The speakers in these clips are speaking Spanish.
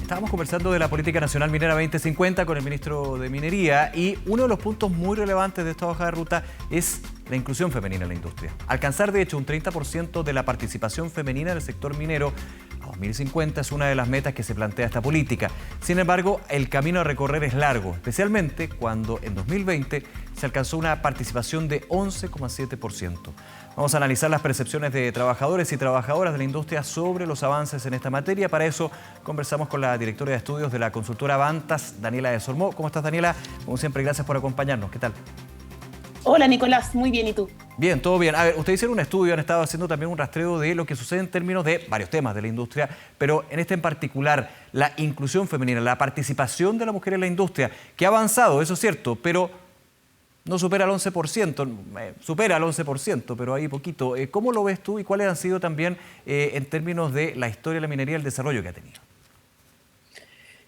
Estábamos conversando de la Política Nacional Minera 2050 con el ministro de Minería y uno de los puntos muy relevantes de esta hoja de ruta es la inclusión femenina en la industria. Alcanzar, de hecho, un 30% de la participación femenina en el sector minero a 2050 es una de las metas que se plantea esta política. Sin embargo, el camino a recorrer es largo, especialmente cuando en 2020 se alcanzó una participación de 11,7%. Vamos a analizar las percepciones de trabajadores y trabajadoras de la industria sobre los avances en esta materia. Para eso conversamos con la directora de estudios de la consultora Vantas, Daniela Desormeaux. ¿Cómo estás, Daniela? Como siempre, gracias por acompañarnos. ¿Qué tal? Hola, Nicolás. Muy bien, ¿y tú? Bien, todo bien. A ver, ustedes hicieron un estudio, han estado haciendo también un rastreo de lo que sucede en términos de varios temas de la industria, pero en este en particular, la inclusión femenina, la participación de la mujer en la industria, que ha avanzado, eso es cierto, pero no supera el 11%, supera el 11%, pero ahí poquito. ¿Cómo lo ves tú y cuáles han sido también, en términos de la historia de la minería, el desarrollo que ha tenido?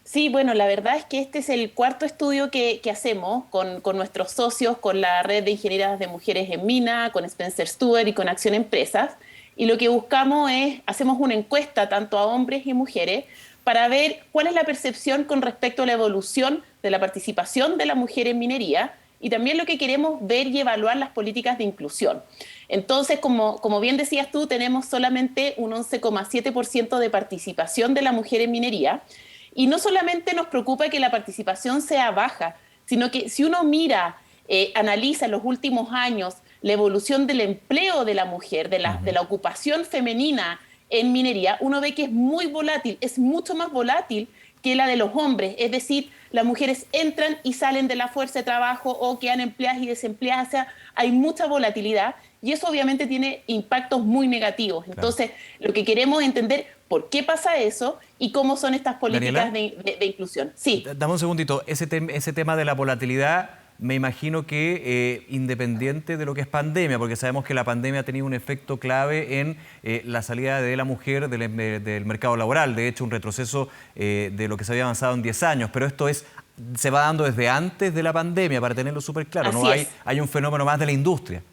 Sí, bueno, la verdad es que este es el cuarto estudio que hacemos con nuestros socios, con la Red de Ingenieras de Mujeres en Mina, con Spencer Stuart y con Acción Empresas. Y lo que buscamos es, hacemos una encuesta tanto a hombres y mujeres para ver cuál es la percepción con respecto a la evolución de la participación de la mujer en minería y también lo que queremos ver y evaluar las políticas de inclusión. Entonces, como bien decías tú, tenemos solamente un 11,7% de participación de la mujer en minería. Y no solamente nos preocupa que la participación sea baja, sino que si uno mira, analiza en los últimos años la evolución del empleo de la mujer, de la ocupación femenina en minería, uno ve que es muy volátil, es mucho más volátil que la de los hombres. Es decir, las mujeres entran y salen de la fuerza de trabajo o quedan empleadas y desempleadas. O sea, hay mucha volatilidad y eso obviamente tiene impactos muy negativos. Claro. Entonces, lo que queremos es entender por qué pasa eso y cómo son estas políticas de inclusión. Sí. Dame un segundito. Ese tema de la volatilidad, me imagino que independiente de lo que es pandemia, porque sabemos que la pandemia ha tenido un efecto clave en la salida de la mujer del mercado laboral. De hecho, un retroceso de lo que se había avanzado en 10 años. Pero esto se va dando desde antes de la pandemia, para tenerlo súper claro. ¿No? Hay un fenómeno más de la industria.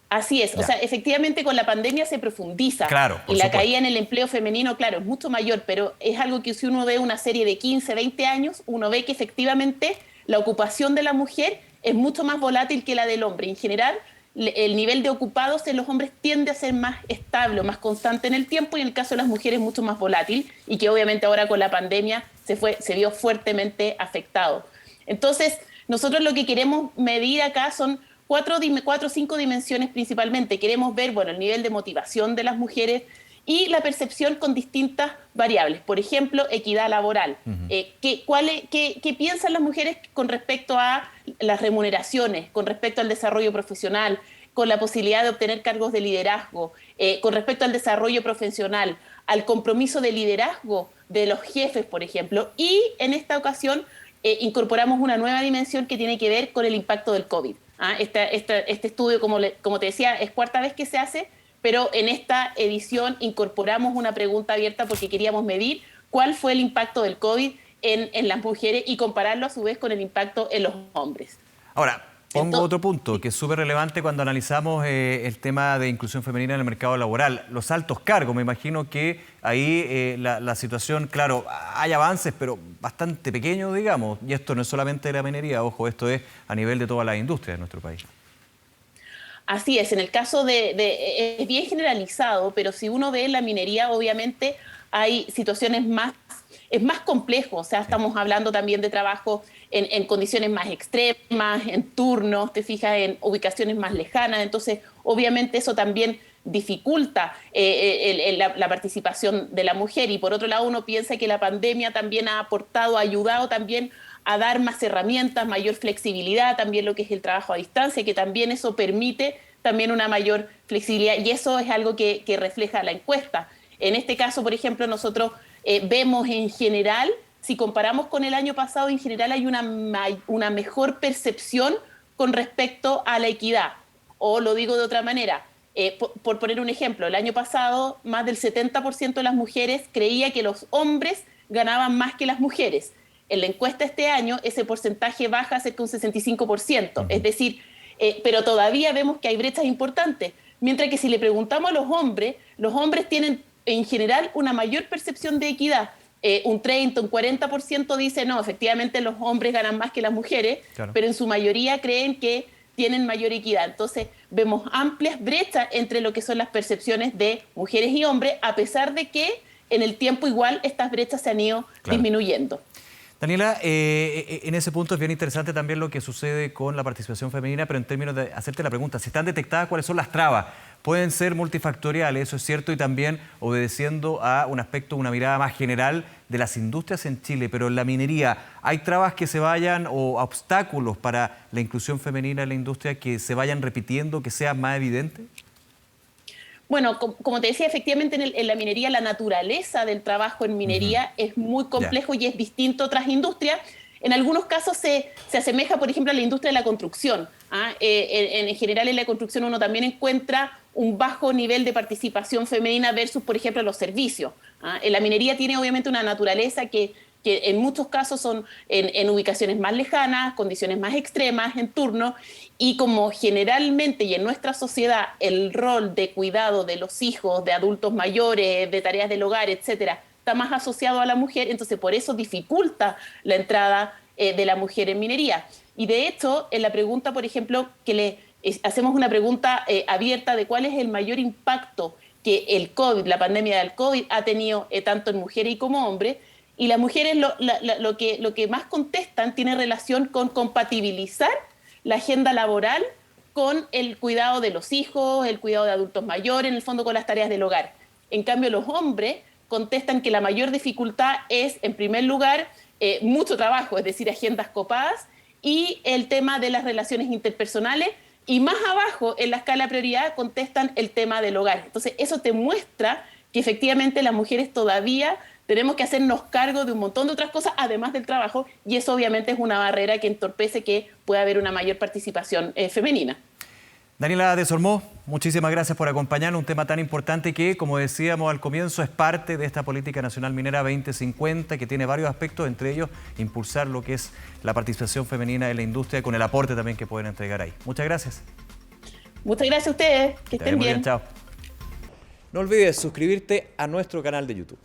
Así es, ya. O sea, efectivamente con la pandemia se profundiza, claro, y la caída en el empleo femenino, claro, es mucho mayor, pero es algo que si uno ve una serie de 15, 20 años, uno ve que efectivamente la ocupación de la mujer es mucho más volátil que la del hombre. En general, el nivel de ocupados en los hombres tiende a ser más estable, más constante en el tiempo, y en el caso de las mujeres mucho más volátil, y que obviamente ahora con la pandemia se vio fuertemente afectado. Entonces, nosotros lo que queremos medir acá son cuatro o cinco dimensiones principalmente. Queremos ver, bueno, el nivel de motivación de las mujeres y la percepción con distintas variables. Por ejemplo, equidad laboral. ¿Qué piensan las mujeres con respecto a las remuneraciones, con respecto al desarrollo profesional, con la posibilidad de obtener cargos de liderazgo, con respecto al desarrollo profesional, al compromiso de liderazgo de los jefes, por ejemplo? Y en esta ocasión incorporamos una nueva dimensión que tiene que ver con el impacto del COVID. Este estudio, como te decía, es cuarta vez que se hace, pero en esta edición incorporamos una pregunta abierta porque queríamos medir cuál fue el impacto del COVID en las mujeres y compararlo a su vez con el impacto en los hombres. Ahora, pongo otro punto que es súper relevante cuando analizamos el tema de inclusión femenina en el mercado laboral. Los altos cargos, me imagino que ahí la situación, claro, hay avances, pero bastante pequeños, digamos. Y esto no es solamente de la minería, ojo, esto es a nivel de toda la industria de nuestro país. Así es, en el caso es bien generalizado, pero si uno ve en la minería, obviamente hay situaciones es más complejo. O sea, estamos hablando también de trabajo en condiciones más extremas, en turnos, te fijas, en ubicaciones más lejanas. Entonces, obviamente eso también dificulta la participación de la mujer. Y por otro lado, uno piensa que la pandemia también ha aportado, ha ayudado también a dar más herramientas, mayor flexibilidad, también lo que es el trabajo a distancia, que también eso permite también una mayor flexibilidad, y eso es algo que refleja la encuesta. En este caso, por ejemplo, nosotros vemos en general, si comparamos con el año pasado, en general hay una mejor percepción con respecto a la equidad. O lo digo de otra manera, por poner un ejemplo, el año pasado más del 70% de las mujeres creía que los hombres ganaban más que las mujeres. En la encuesta este año ese porcentaje baja a cerca de un 65%, es decir, pero todavía vemos que hay brechas importantes, mientras que si le preguntamos a los hombres tienen en general una mayor percepción de equidad. un 30, un 40% dice, no, efectivamente los hombres ganan más que las mujeres, Claro. pero en su mayoría creen que tienen mayor equidad. Entonces, vemos amplias brechas entre lo que son las percepciones de mujeres y hombres, a pesar de que en el tiempo igual estas brechas se han ido disminuyendo. Daniela, en ese punto es bien interesante también lo que sucede con la participación femenina, pero en términos de hacerte la pregunta, si están detectadas, ¿cuáles son las trabas? Pueden ser multifactoriales, eso es cierto, y también obedeciendo a un aspecto, una mirada más general de las industrias en Chile, pero en la minería, ¿hay trabas que se vayan o obstáculos para la inclusión femenina en la industria que se vayan repitiendo, que sea más evidente? Bueno, como te decía, efectivamente en la minería la naturaleza del trabajo en minería es muy complejo y es distinto a otras industrias. En algunos casos se asemeja, por ejemplo, a la industria de la construcción. En general en la construcción uno también encuentra un bajo nivel de participación femenina versus, por ejemplo, los servicios. En la minería tiene obviamente una naturaleza que en muchos casos son en ubicaciones más lejanas, condiciones más extremas, en turno, y como generalmente y en nuestra sociedad el rol de cuidado de los hijos, de adultos mayores, de tareas del hogar, etcétera, está más asociado a la mujer, entonces por eso dificulta la entrada de la mujer en minería. Y de hecho, en la pregunta, por ejemplo, hacemos una pregunta abierta de cuál es el mayor impacto que el COVID, la pandemia del COVID, ha tenido tanto en mujeres y como hombres. Y las mujeres lo que más contestan tiene relación con compatibilizar la agenda laboral con el cuidado de los hijos, el cuidado de adultos mayores, en el fondo con las tareas del hogar. En cambio, los hombres contestan que la mayor dificultad es, en primer lugar, mucho trabajo, es decir, agendas copadas, y el tema de las relaciones interpersonales, y más abajo en la escala de prioridad contestan el tema del hogar. Entonces, eso te muestra que efectivamente las mujeres todavía tenemos que hacernos cargo de un montón de otras cosas, además del trabajo, y eso obviamente es una barrera que entorpece que pueda haber una mayor participación femenina. Daniela Desormeaux, muchísimas gracias por acompañarnos, un tema tan importante que, como decíamos al comienzo, es parte de esta Política Nacional Minera 2050, que tiene varios aspectos, entre ellos impulsar lo que es la participación femenina en la industria, con el aporte también que pueden entregar ahí. Muchas gracias. Muchas gracias a ustedes, que estén bien. Chao. No olvides suscribirte a nuestro canal de YouTube.